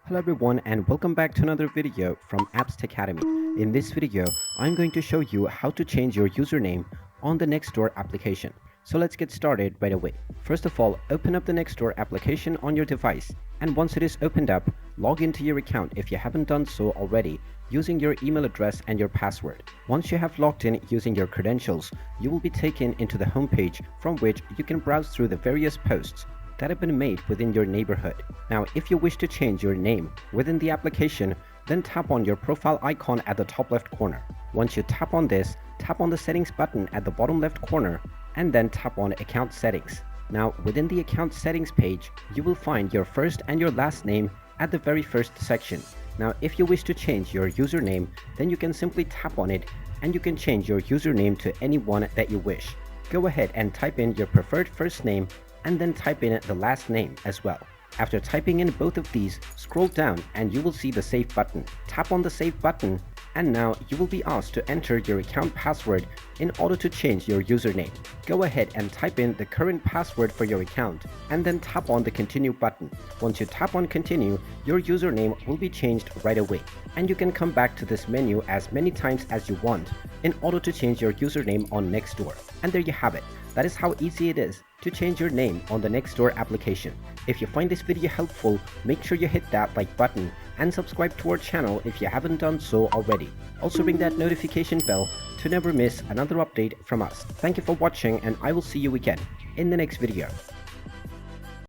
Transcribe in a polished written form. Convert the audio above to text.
Hello everyone and welcome back to another video from Apps Academy. In this video, I'm going to show you how to change your username on the Nextdoor application. So let's get started right away. First of all, open up the Nextdoor application on your device, and once it is opened up, log into your account if you haven't done so already using your email address and your password. Once you have logged in using your credentials, you will be taken into the homepage from which you can browse through the various posts that have been made within your neighborhood. Now, if you wish to change your name within the application, then tap on your profile icon at the top left corner. Once you tap on this, tap on the settings button at the bottom left corner and then tap on account settings. Now, within the account settings page, you will find your first and your last name at the very first section. Now, if you wish to change your username, then you can simply tap on it and you can change your username to anyone that you wish. Go ahead and type in your preferred first name and then type in the last name as well. After typing in both of these, scroll down and you will see the save button. Tap on the save button and now you will be asked to enter your account password in order to change your username. Go ahead and type in the current password for your account and then tap on the continue button. Once you tap on continue, your username will be changed right away. And you can come back to this menu as many times as you want in order to change your username on Nextdoor. And there you have it. That is how easy it is to change your name on the Nextdoor application. If you find this video helpful, make sure you hit that like button and subscribe to our channel if you haven't done so already. Also ring that notification bell to never miss another update from us. Thank you for watching and I will see you again in the next video.